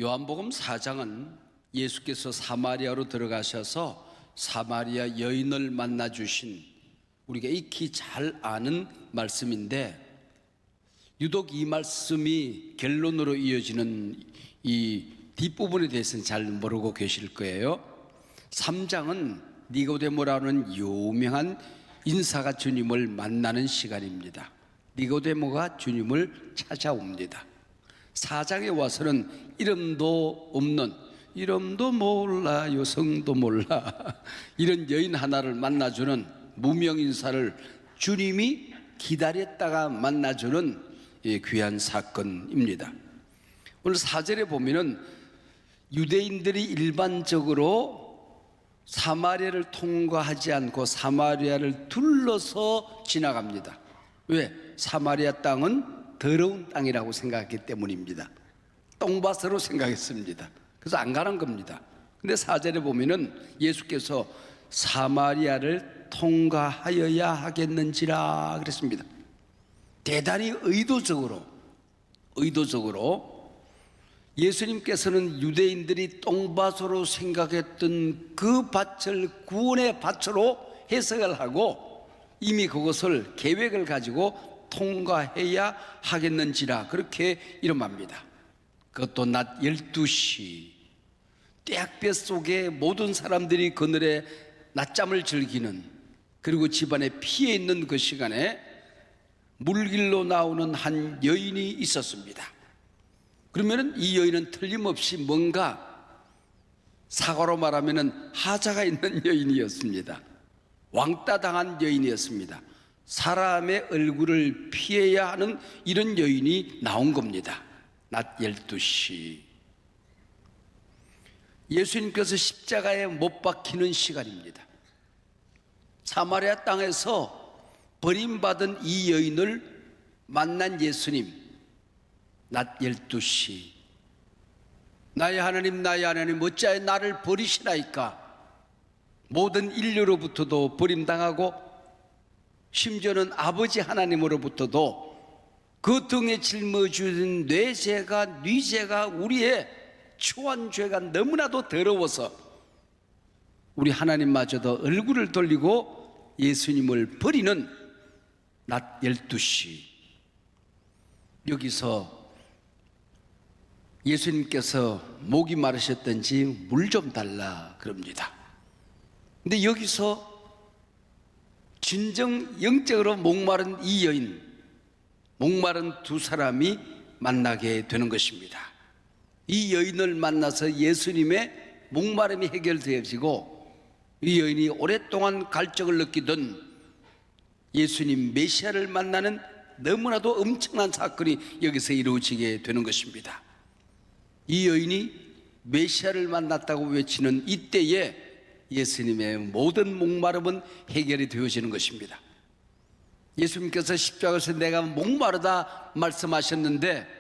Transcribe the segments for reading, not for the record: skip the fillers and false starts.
요한복음 4장은 예수께서 사마리아로 들어가셔서 사마리아 여인을 만나 주신 우리가 익히 잘 아는 말씀인데, 유독 이 말씀이 결론으로 이어지는 이 뒷부분에 대해서는 잘 모르고 계실 거예요. 3장은 니고데모라는 유명한 인사가 주님을 만나는 시간입니다. 니고데모가 주님을 찾아옵니다. 4장에 와서는 이름도 없는, 이름도 몰라 요성도 몰라 이런 여인 하나를 만나주는 무명 인사를 주님이 기다렸다가 만나주는 귀한 사건입니다. 오늘 4절에 보면은 유대인들이 일반적으로 사마리아를 통과하지 않고 사마리아를 둘러서 지나갑니다. 왜? 사마리아 땅은 더러운 땅이라고 생각했기 때문입니다. 똥밭으로 생각했습니다. 그래서 안 가는 겁니다. 근데 4절에 보면은 예수께서 사마리아를 통과하여야 하겠는지라 그랬습니다. 대단히 의도적으로 예수님께서는 유대인들이 똥밭으로 생각했던 그 밭을 구원의 밭으로 해석을 하고 이미 그것을 계획을 가지고 통과해야 하겠는지라 그렇게 이름합니다. 그것도 낮 12시 떼약볕 속에 모든 사람들이 그늘에 낮잠을 즐기는, 그리고 집안에 피해 있는 그 시간에 물길로 나오는 한 여인이 있었습니다. 그러면 이 여인은 틀림없이 뭔가, 사과로 말하면 하자가 있는 여인이었습니다. 왕따 당한 여인이었습니다. 사람의 얼굴을 피해야 하는 이런 여인이 나온 겁니다. 낮 12시 예수님께서 십자가에 못 박히는 시간입니다. 사마리아 땅에서 버림받은 이 여인을 만난 예수님, 낮 12시 나의 하나님 나의 하나님 어찌하여 나를 버리시나이까. 모든 인류로부터도 버림당하고 심지어는 아버지 하나님으로부터도 그 등에 짊어지는 뇌죄가 우리의 추한 죄가 너무나도 더러워서 우리 하나님마저도 얼굴을 돌리고 예수님을 버리는 낮 12시, 여기서 예수님께서 목이 마르셨던지 물 좀 달라 그럽니다. 근데 여기서 진정 영적으로 목마른 이 여인, 목마른 두 사람이 만나게 되는 것입니다. 이 여인을 만나서 예수님의 목마름이 해결되어지고, 이 여인이 오랫동안 갈증을 느끼던 예수님 메시아를 만나는 너무나도 엄청난 사건이 여기서 이루어지게 되는 것입니다. 이 여인이 메시아를 만났다고 외치는 이때에 예수님의 모든 목마름은 해결이 되어지는 것입니다. 예수님께서 십자가에서 내가 목마르다 말씀하셨는데,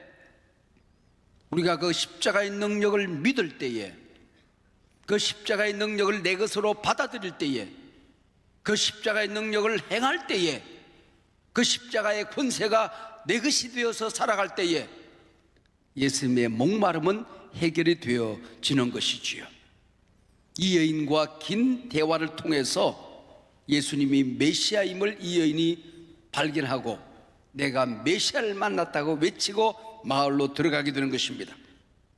우리가 그 십자가의 능력을 믿을 때에, 그 십자가의 능력을 내 것으로 받아들일 때에, 그 십자가의 능력을 행할 때에, 그 십자가의 권세가 내 것이 되어서 살아갈 때에 예수님의 목마름은 해결이 되어지는 것이지요. 이 여인과 긴 대화를 통해서 예수님이 메시아임을 이 여인이 발견하고 내가 메시아를 만났다고 외치고 마을로 들어가게 되는 것입니다.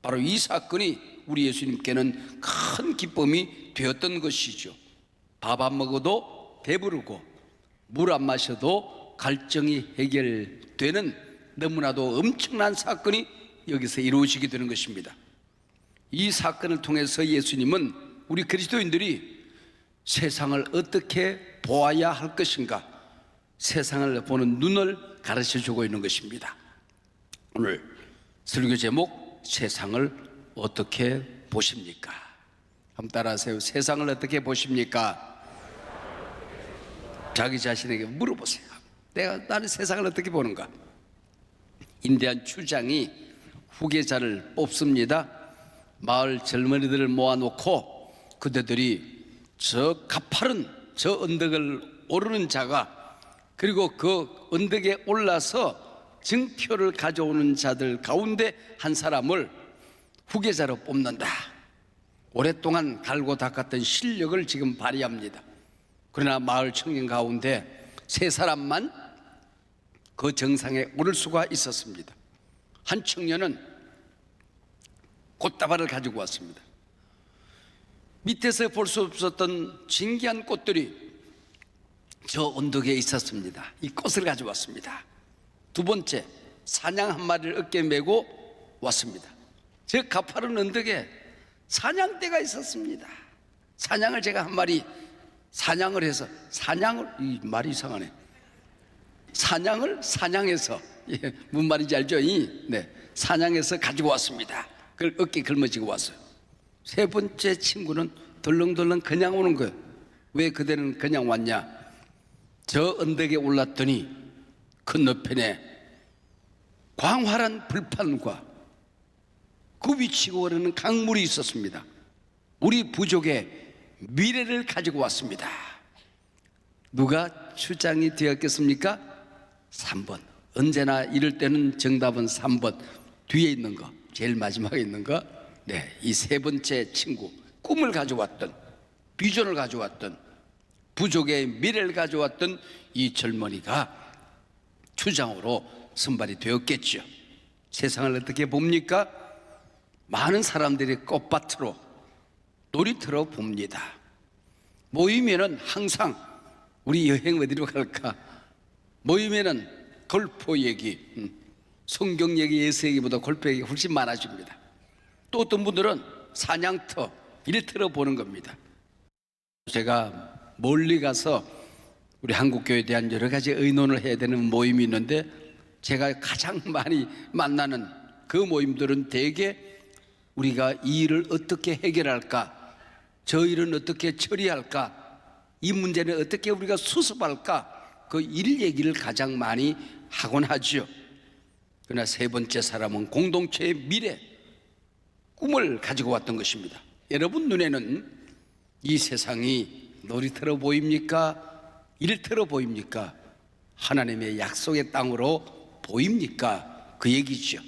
바로 이 사건이 우리 예수님께는 큰 기쁨이 되었던 것이죠. 밥 안 먹어도 배부르고 물 안 마셔도 갈증이 해결되는 너무나도 엄청난 사건이 여기서 이루어지게 되는 것입니다. 이 사건을 통해서 예수님은 우리 그리스도인들이 세상을 어떻게 보아야 할 것인가, 세상을 보는 눈을 가르쳐주고 있는 것입니다. 오늘 설교 제목, 세상을 어떻게 보십니까? 한번 따라하세요. 세상을 어떻게 보십니까? 자기 자신에게 물어보세요. 나는 세상을 어떻게 보는가? 인디안 추장이 후계자를 뽑습니다. 마을 젊은이들을 모아놓고 그대들이 저 가파른 저 언덕을 오르는 자가, 그리고 그 언덕에 올라서 증표를 가져오는 자들 가운데 한 사람을 후계자로 뽑는다. 오랫동안 갈고 닦았던 실력을 지금 발휘합니다. 그러나 마을 청년 가운데 세 사람만 그 정상에 오를 수가 있었습니다. 한 청년은 꽃다발을 가지고 왔습니다. 밑에서 볼 수 없었던 신기한 꽃들이 저 언덕에 있었습니다. 이 꽃을 가져왔습니다. 두 번째, 사냥 한 마리를 어깨에 메고 왔습니다. 저 가파른 언덕에 사냥대가 있었습니다. 사냥을 제가 한 마리 사냥을 해서 이 말이 이상하네. 사냥해서 무슨 말인지 알죠? 사냥해서 가지고 왔습니다. 그걸 어깨에 걸머지고 왔어요. 세 번째 친구는 덜렁덜렁 그냥 오는 거예요. 왜 그대는 그냥 왔냐? 저 언덕에 올랐더니 건너편에 광활한 불판과 그 위치고 흐르는 강물이 있었습니다. 우리 부족의 미래를 가지고 왔습니다. 누가 추장이 되었겠습니까? 3번. 언제나 이럴 때는 정답은 3번. 뒤에 있는 거, 제일 마지막에 있는 거. 이 세 번째 친구, 꿈을 가져왔던, 비전을 가져왔던, 부족의 미래를 가져왔던 이 젊은이가 추장으로 선발이 되었겠죠. 세상을 어떻게 봅니까? 많은 사람들이 꽃밭으로, 놀이터로 봅니다. 모이면은 항상 우리 여행 어디로 갈까? 모이면은 골프 얘기, 성경 얘기, 예수 얘기보다 골프 얘기가 훨씬 많아집니다. 또 어떤 분들은 사냥터, 일터로 보는 겁니다. 제가 멀리 가서 우리 한국교회에 대한 여러 가지 의논을 해야 되는 모임이 있는데, 제가 가장 많이 만나는 그 모임들은 대개 우리가 이 일을 어떻게 해결할까, 저 일은 어떻게 처리할까, 이 문제는 어떻게 우리가 수습할까, 그 일 얘기를 가장 많이 하곤 하죠. 그러나 세 번째 사람은 공동체의 미래, 꿈을 가지고 왔던 것입니다. 여러분 눈에는 이 세상이 놀이터로 보입니까? 일터로 보입니까? 하나님의 약속의 땅으로 보입니까? 그 얘기죠.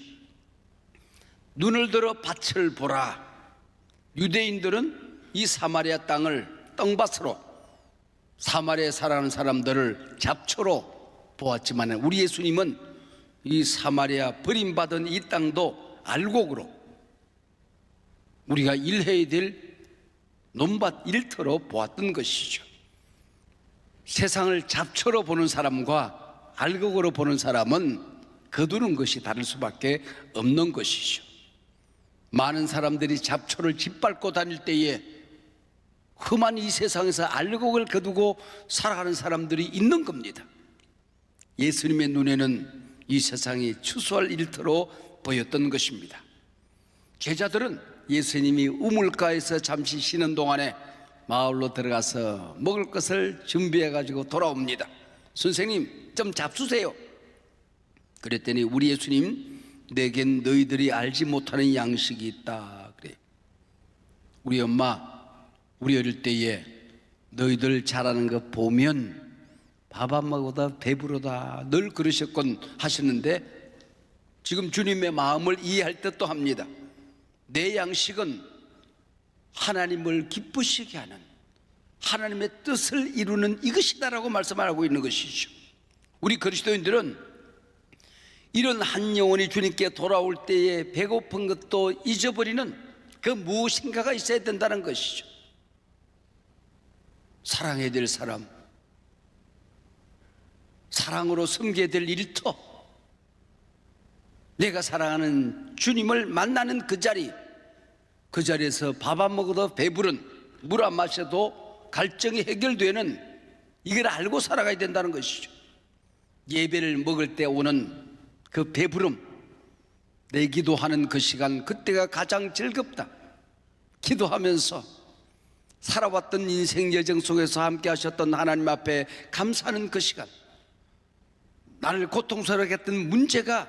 눈을 들어 밭을 보라. 유대인들은 이 사마리아 땅을 떡밭으로, 사마리아에 살아가는 사람들을 잡초로 보았지만, 우리 예수님은 이 사마리아 버림받은 이 땅도 알곡으로, 우리가 일해야 될 논밭 일터로 보았던 것이죠. 세상을 잡초로 보는 사람과 알곡으로 보는 사람은 거두는 것이 다를 수밖에 없는 것이죠. 많은 사람들이 잡초를 짓밟고 다닐 때에 험한 이 세상에서 알곡을 거두고 살아가는 사람들이 있는 겁니다. 예수님의 눈에는 이 세상이 추수할 일터로 보였던 것입니다. 제자들은 예수님이 우물가에서 잠시 쉬는 동안에 마을로 들어가서 먹을 것을 준비해 가지고 돌아옵니다. 선생님, 좀 잡수세요. 그랬더니 우리 예수님, 내겐 너희들이 알지 못하는 양식이 있다 그래. 우리 엄마, 우리 어릴 때에 너희들 잘하는 거 보면 밥 안 먹어도 배부르다 늘 그러셨건 하셨는데, 지금 주님의 마음을 이해할 듯도 합니다. 내 양식은 하나님을 기쁘시게 하는, 하나님의 뜻을 이루는 이것이다라고 말씀하고 있는 것이죠. 우리 그리스도인들은 이런 한 영혼이 주님께 돌아올 때에 배고픈 것도 잊어버리는 그 무엇인가가 있어야 된다는 것이죠. 사랑해야 될 사람, 사랑으로 섬겨야 될 일터, 내가 사랑하는 주님을 만나는 그 자리에서 밥 안 먹어도 배부른, 물 안 마셔도 갈증이 해결되는, 이걸 알고 살아가야 된다는 것이죠. 예배를 먹을 때 오는 그 배부름, 내 기도하는 그 시간, 그때가 가장 즐겁다. 기도하면서 살아왔던 인생 여정 속에서 함께 하셨던 하나님 앞에 감사하는 그 시간, 나를 고통스럽게 했던 문제가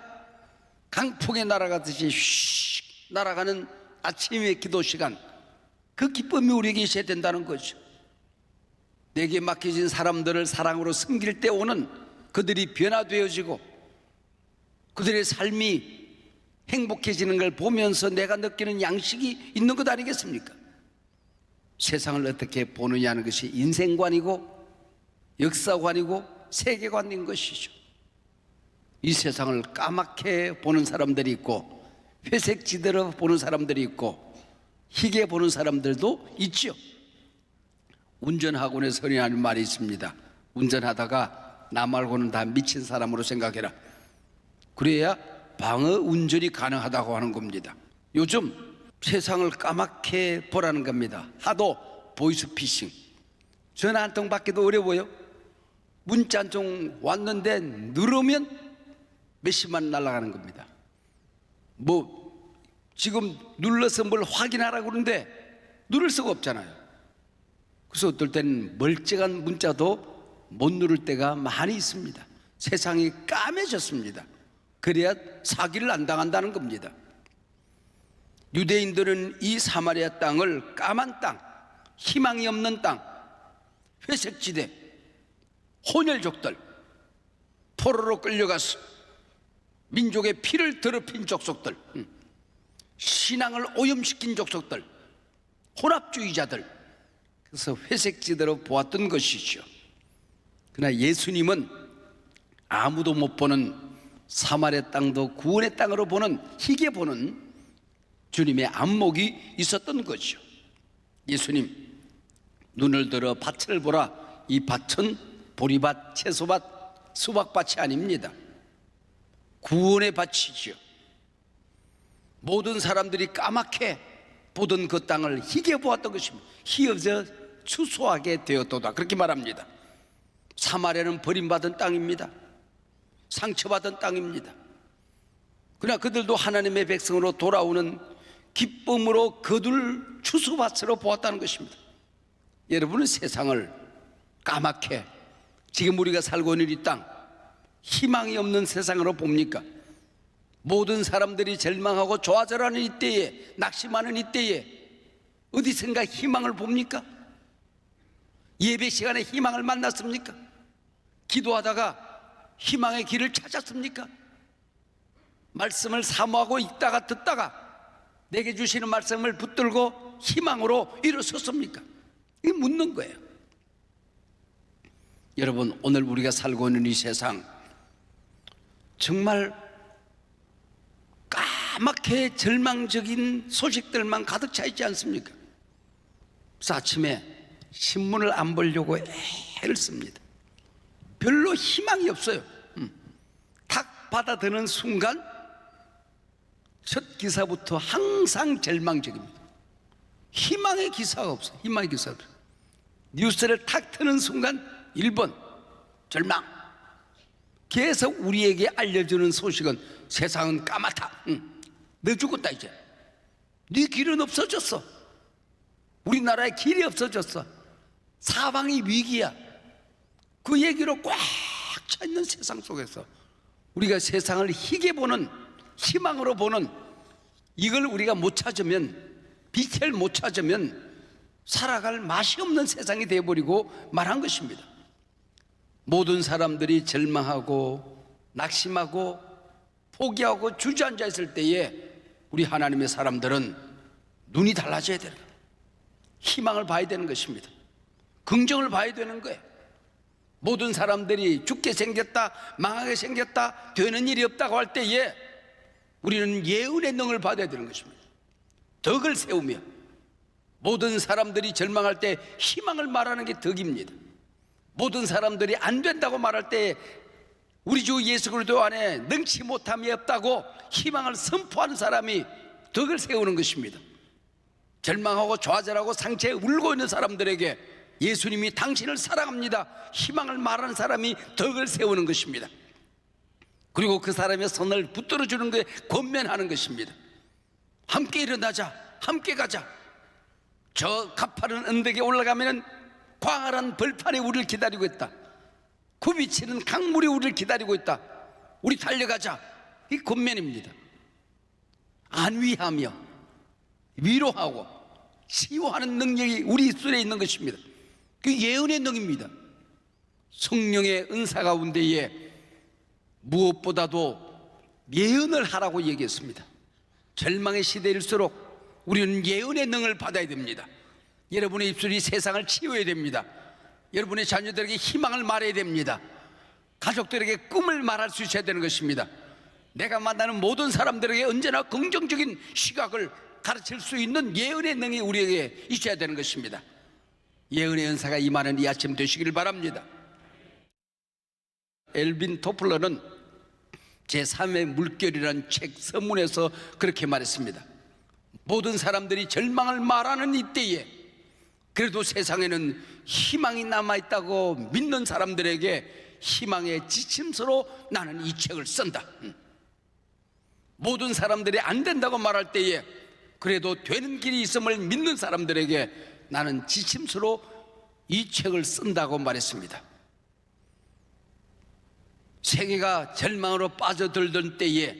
강풍에 날아가듯이 휙 날아가는 아침의 기도 시간, 그 기쁨이 우리에게 있어야 된다는 거죠. 내게 맡겨진 사람들을 사랑으로 섬길 때 오는 그들이 변화되어지고 그들의 삶이 행복해지는 걸 보면서 내가 느끼는 양식이 있는 것 아니겠습니까? 세상을 어떻게 보느냐는 것이 인생관이고 역사관이고 세계관인 것이죠. 이 세상을 까맣게 보는 사람들이 있고 회색지대로 보는 사람들이 있고 희게 보는 사람들도 있죠. 운전학원에 선의하는 말이 있습니다. 운전하다가 나 말고는 다 미친 사람으로 생각해라. 그래야 방어 운전이 가능하다고 하는 겁니다. 요즘 세상을 까맣게 보라는 겁니다. 하도 보이스피싱, 전화 한 통 받기도 어려워요. 문자 한 통 왔는데 누르면 몇십만 날아가는 겁니다. 뭐 지금 눌러서 뭘 확인하라고 그러는데 누를 수가 없잖아요. 그래서 어떨 때는 멀쩡한 문자도 못 누를 때가 많이 있습니다. 세상이 까매졌습니다. 그래야 사기를 안 당한다는 겁니다. 유대인들은 이 사마리아 땅을 까만 땅, 희망이 없는 땅, 회색지대, 혼혈족들, 포로로 끌려가서 민족의 피를 더럽힌 족속들, 신앙을 오염시킨 족속들, 혼합주의자들, 그래서 회색지대로 보았던 것이죠. 그러나 예수님은 아무도 못 보는 사마리아 땅도 구원의 땅으로 보는, 희게 보는 주님의 안목이 있었던 거죠. 예수님, 눈을 들어 밭을 보라. 이 밭은 보리밭, 채소밭, 수박밭이 아닙니다. 구원의 밭이죠. 모든 사람들이 까맣게 보던 그 땅을 희게 보았던 것입니다. 희어져 추수하게 되었도다, 그렇게 말합니다. 사마리아는 버림받은 땅입니다. 상처받은 땅입니다. 그러나 그들도 하나님의 백성으로 돌아오는 기쁨으로 거둘 추수밭으로 보았다는 것입니다. 여러분은 세상을 까맣게 지금 우리가 살고 있는 이 땅, 희망이 없는 세상으로 봅니까? 모든 사람들이 절망하고 좌절하는 이때에, 낙심하는 이때에 어디선가 희망을 봅니까? 예배 시간에 희망을 만났습니까? 기도하다가 희망의 길을 찾았습니까? 말씀을 사모하고 읽다가 듣다가 내게 주시는 말씀을 붙들고 희망으로 일어섰습니까? 이게 묻는 거예요. 여러분, 오늘 우리가 살고 있는 이 세상 정말 까맣게 절망적인 소식들만 가득 차 있지 않습니까? 그래서 아침에 신문을 안 보려고 애를 씁니다. 별로 희망이 없어요. 탁 받아드는 순간 첫 기사부터 항상 절망적입니다. 희망의 기사가 없어요. 희망의 기사가 없어요. 뉴스를 탁 트는 순간 1번 절망. 계속 우리에게 알려주는 소식은 세상은 까맣다. 너 죽었다 이제. 네 길은 없어졌어. 우리나라의 길이 없어졌어. 사방이 위기야. 그 얘기로 꽉 차 있는 세상 속에서 우리가 세상을 희게 보는, 희망으로 보는, 이걸 우리가 못 찾으면, 빛을 못 찾으면 살아갈 맛이 없는 세상이 되어버리고 말한 것입니다. 모든 사람들이 절망하고 낙심하고 포기하고 주저앉아 있을 때에 우리 하나님의 사람들은 눈이 달라져야 되는 거예요. 희망을 봐야 되는 것입니다. 긍정을 봐야 되는 거예요. 모든 사람들이 죽게 생겼다, 망하게 생겼다, 되는 일이 없다고 할 때에 우리는 예언의 능을 받아야 되는 것입니다. 덕을 세우며 모든 사람들이 절망할 때 희망을 말하는 게 덕입니다. 모든 사람들이 안 된다고 말할 때 우리 주 예수 그리스도 안에 능치 못함이 없다고 희망을 선포하는 사람이 덕을 세우는 것입니다. 절망하고 좌절하고 상처에 울고 있는 사람들에게 예수님이 당신을 사랑합니다, 희망을 말하는 사람이 덕을 세우는 것입니다. 그리고 그 사람의 손을 붙들어 주는 것에 권면하는 것입니다. 함께 일어나자, 함께 가자. 저 가파른 언덕에 올라가면 광활한 벌판이 우리를 기다리고 있다. 굽이치는 강물이 우리를 기다리고 있다. 우리 달려가자. 이 권면입니다. 안위하며 위로하고 치유하는 능력이 우리 입술에 있는 것입니다. 그 예언의 능입니다. 성령의 은사 가운데에 무엇보다도 예언을 하라고 얘기했습니다. 절망의 시대일수록 우리는 예언의 능을 받아야 됩니다. 여러분의 입술이 세상을 치유해야 됩니다. 여러분의 자녀들에게 희망을 말해야 됩니다. 가족들에게 꿈을 말할 수 있어야 되는 것입니다. 내가 만나는 모든 사람들에게 언제나 긍정적인 시각을 가르칠 수 있는 예언의 능이 우리에게 있어야 되는 것입니다. 예언의 은사가 임하는 이 아침 되시기를 바랍니다. 엘빈 토플러는 제3의 물결이라는 책 서문에서 그렇게 말했습니다. 모든 사람들이 절망을 말하는 이때에 그래도 세상에는 희망이 남아있다고 믿는 사람들에게 희망의 지침서로 나는 이 책을 쓴다. 모든 사람들이 안 된다고 말할 때에 그래도 되는 길이 있음을 믿는 사람들에게 나는 지침서로 이 책을 쓴다고 말했습니다. 세계가 절망으로 빠져들던 때에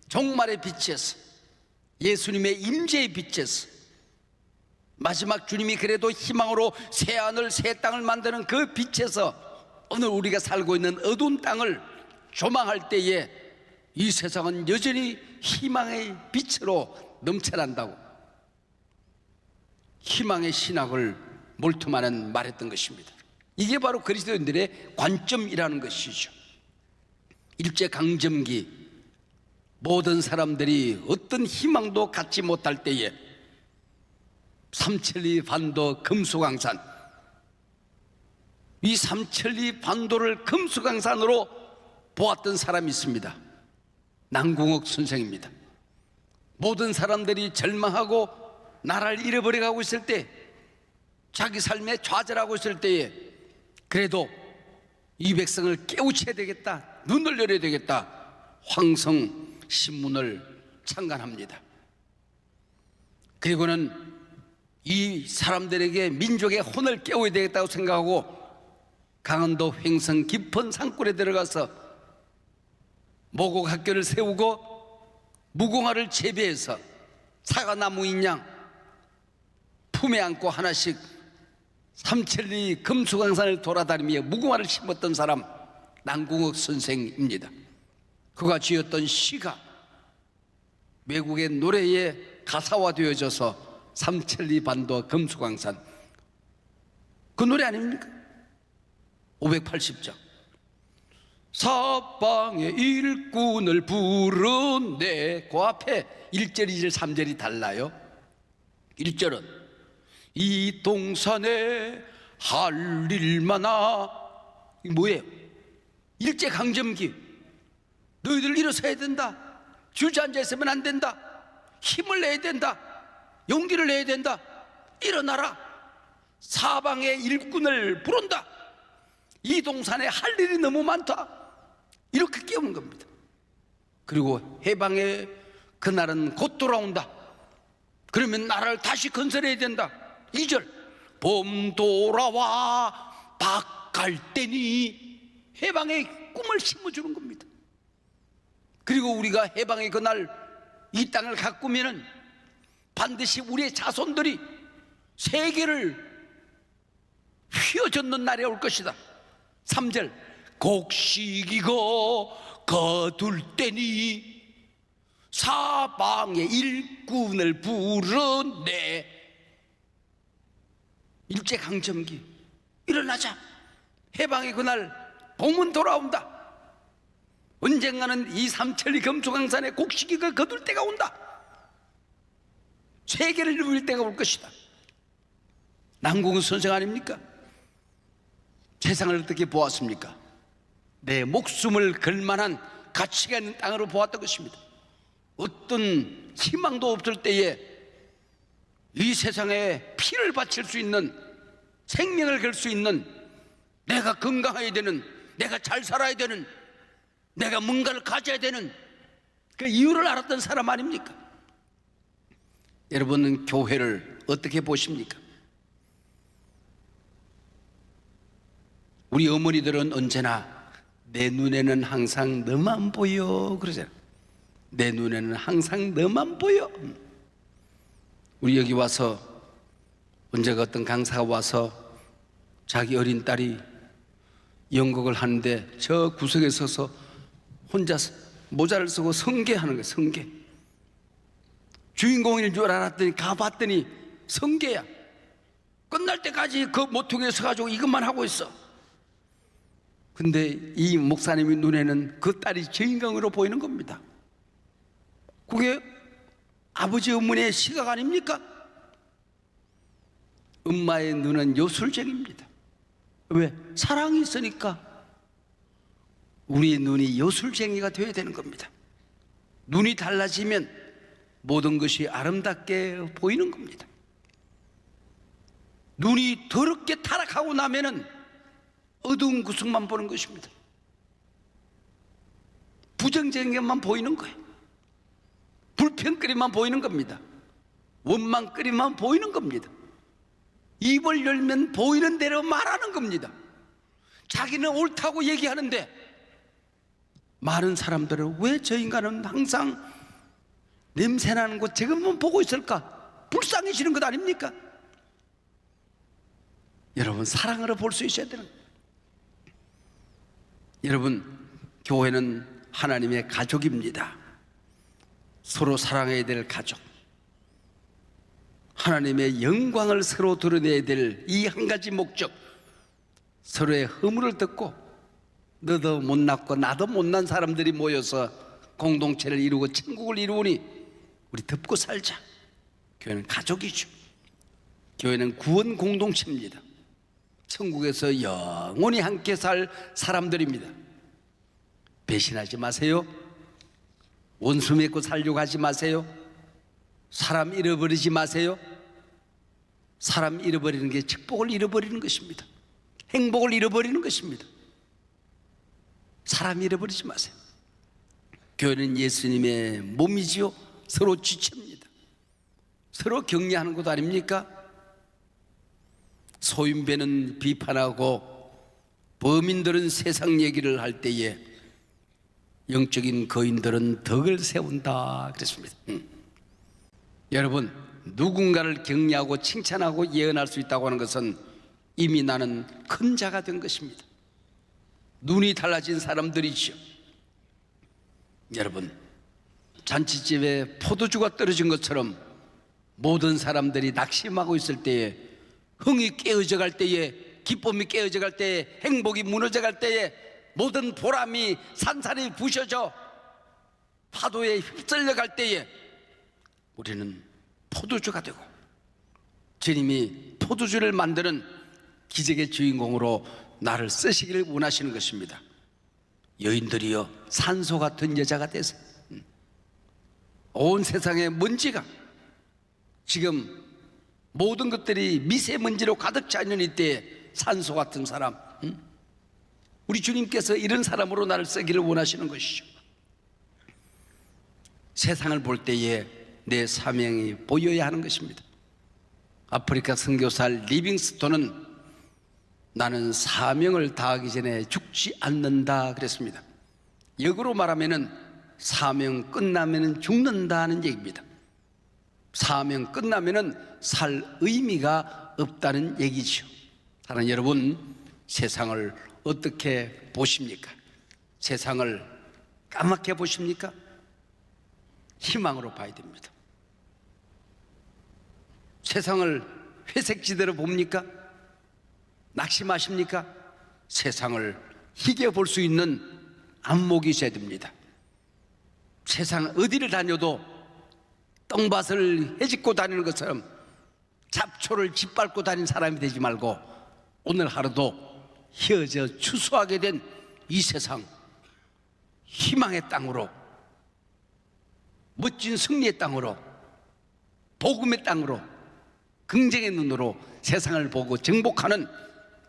종말의 빛에서, 예수님의 임재의 빛에서, 마지막 주님이 그래도 희망으로 새 하늘 새 땅을 만드는 그 빛에서 오늘 우리가 살고 있는 어두운 땅을 조망할 때에 이 세상은 여전히 희망의 빛으로 넘쳐난다고, 희망의 신학을 몰두하는 말했던 것입니다. 이게 바로 그리스도인들의 관점이라는 것이죠. 일제강점기 모든 사람들이 어떤 희망도 갖지 못할 때에 삼천리 반도 금수강산, 이 삼천리 반도를 금수강산으로 보았던 사람이 있습니다. 남궁옥 선생입니다. 모든 사람들이 절망하고 나라를 잃어버려가고 있을 때, 자기 삶에 좌절하고 있을 때에 그래도 이 백성을 깨우쳐야 되겠다, 눈을 열어야 되겠다, 황성신문을 창간합니다. 그리고는 이 사람들에게 민족의 혼을 깨워야 되겠다고 생각하고 강원도 횡성 깊은 산골에 들어가서 모곡학교를 세우고 무궁화를 재배해서 사과나무 인양 품에 안고 하나씩 삼천리 금수강산을 돌아다니며 무궁화를 심었던 사람, 남궁옥 선생입니다. 그가 지었던 시가 외국의 노래에 가사화되어져서 삼천리 반도 금수강산, 그 노래 아닙니까? 580장. 사방의 일꾼을 부르네. 그 앞에 1절, 2절, 3절이 달라요. 1절은 이 동산에 할 일마나, 이게 뭐예요? 일제강점기, 너희들 일어서야 된다, 주저앉아 있으면 안 된다, 힘을 내야 된다, 용기를 내야 된다, 일어나라, 사방의 일꾼을 부른다, 이 동산에 할 일이 너무 많다, 이렇게 깨우는 겁니다. 그리고 해방의 그날은 곧 돌아온다, 그러면 나라를 다시 건설해야 된다. 2절, 봄 돌아와 닭 갈 때니, 해방의 꿈을 심어주는 겁니다. 그리고 우리가 해방의 그날 이 땅을 가꾸면은 반드시 우리의 자손들이 세계를 휘어젓는 날이 올 것이다. 3절, 곡식이고 거둘 때니 사방의 일꾼을 부르네. 일제강점기, 일어나자. 해방의 그날 봄은 돌아온다. 언젠가는 이 삼천리 금수강산에 곡식이가 거둘 때가 온다. 세계를 누릴 때가 올 것이다. 남궁옥 선생 아닙니까? 세상을 어떻게 보았습니까? 내 목숨을 걸만한 가치가 있는 땅으로 보았던 것입니다. 어떤 희망도 없을 때에 이 세상에 피를 바칠 수 있는, 생명을 걸 수 있는, 내가 건강해야 되는, 내가 잘 살아야 되는, 내가 뭔가를 가져야 되는 그 이유를 알았던 사람 아닙니까? 여러분은 교회를 어떻게 보십니까? 우리 어머니들은 언제나 내 눈에는 항상 너만 보여 그러잖아요. 내 눈에는 항상 너만 보여. 우리 여기 와서 언제가 어떤 강사가 와서 자기 어린 딸이 연극을 하는데 저 구석에 서서 혼자 모자를 쓰고 성계하는 거예요. 성계. 주인공인 줄 알았더니 가봤더니 성계야. 끝날 때까지 그 모퉁이에 서가지고 이것만 하고 있어. 근데 이 목사님의 눈에는 그 딸이 주인공으로 보이는 겁니다. 그게 아버지 어머니의 시각 아닙니까? 엄마의 눈은 요술쟁입니다. 왜? 사랑이 있으니까 우리의 눈이 요술쟁이가 되어야 되는 겁니다. 눈이 달라지면 모든 것이 아름답게 보이는 겁니다. 눈이 더럽게 타락하고 나면은 어두운 구석만 보는 것입니다. 부정적인 것만 보이는 거예요. 불평거리만 보이는 겁니다. 원망거리만 보이는 겁니다. 입을 열면 보이는 대로 말하는 겁니다. 자기는 옳다고 얘기하는데 많은 사람들은 왜 저 인간은 항상 냄새나는 것 저것만 보고 있을까? 불쌍해지는 것 아닙니까? 여러분, 사랑으로 볼 수 있어야 되는 거예요. 여러분, 교회는 하나님의 가족입니다. 서로 사랑해야 될 가족, 하나님의 영광을 서로 드러내야 될 이 한 가지 목적, 서로의 허물을 듣고 너도 못났고 나도 못난 사람들이 모여서 공동체를 이루고 천국을 이루으니 우리 덮고 살자. 교회는 가족이죠. 교회는 구원 공동체입니다. 천국에서 영원히 함께 살 사람들입니다. 배신하지 마세요. 원수 맺고 살려고 하지 마세요. 사람 잃어버리지 마세요. 사람 잃어버리는 게 축복을 잃어버리는 것입니다. 행복을 잃어버리는 것입니다. 사람 잃어버리지 마세요. 교회는 예수님의 몸이지요. 서로 지체입니다. 서로 격려하는 것 아닙니까? 소인배는 비판하고 범인들은 세상 얘기를 할 때에 영적인 거인들은 덕을 세운다 그랬습니다. 여러분, 누군가를 격려하고 칭찬하고 예언할 수 있다고 하는 것은 이미 나는 큰 자가 된 것입니다. 눈이 달라진 사람들이죠. 여러분, 잔치집에 포도주가 떨어진 것처럼 모든 사람들이 낙심하고 있을 때에, 흥이 깨어져 갈 때에, 기쁨이 깨어져 갈 때에, 행복이 무너져 갈 때에, 모든 보람이 산산이 부셔져 파도에 휩쓸려 갈 때에 우리는 포도주가 되고 주님이 포도주를 만드는 기적의 주인공으로 나를 쓰시기를 원하시는 것입니다. 여인들이여 산소 같은 여자가 되세요. 온 세상의 먼지가 지금 모든 것들이 미세먼지로 가득 차 있는 이때에 산소 같은 사람, 우리 주님께서 이런 사람으로 나를 쓰기를 원하시는 것이죠. 세상을 볼 때에 내 사명이 보여야 하는 것입니다. 아프리카 선교사 리빙스톤은 나는 사명을 다하기 전에 죽지 않는다 그랬습니다. 역으로 말하면은 사명 끝나면은 죽는다는 얘기입니다. 사명 끝나면은 살 의미가 없다는 얘기죠. 사랑하는 여러분, 세상을 어떻게 보십니까? 세상을 까맣게 보십니까? 희망으로 봐야 됩니다. 세상을 회색지대로 봅니까? 낙심하십니까? 세상을 희게 볼 수 있는 안목이 있어야 됩니다. 세상 어디를 다녀도 똥밭을 헤집고 다니는 것처럼 잡초를 짓밟고 다니는 사람이 되지 말고 오늘 하루도 휘어져 추수하게 된 이 세상, 희망의 땅으로, 멋진 승리의 땅으로, 복음의 땅으로, 긍정의 눈으로 세상을 보고 정복하는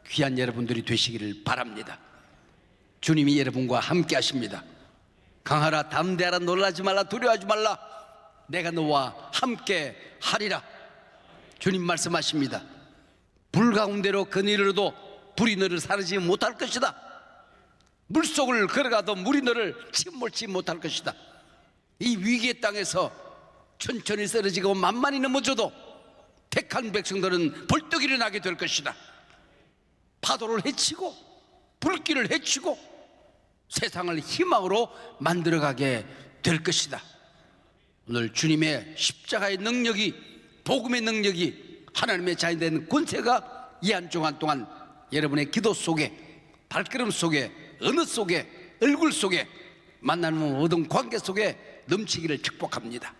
귀한 여러분들이 되시기를 바랍니다. 주님이 여러분과 함께 하십니다. 강하라, 담대하라, 놀라지 말라, 두려워하지 말라, 내가 너와 함께 하리라. 주님 말씀하십니다. 불 가운데로 거닐어도 불이 너를 사르지 못할 것이다. 물속을 걸어가도 물이 너를 침몰치 못할 것이다. 이 위기의 땅에서 천천히 쓰러지고 만만히 넘어져도 택한 백성들은 벌떡 일어나게 될 것이다. 파도를 헤치고 불길을 헤치고 세상을 희망으로 만들어가게 될 것이다. 오늘 주님의 십자가의 능력이, 복음의 능력이, 하나님의 자녀 된 권세가 이 한 주간 동안 여러분의 기도 속에, 발걸음 속에, 언어 속에, 얼굴 속에, 만나는 모든 관계 속에 넘치기를 축복합니다.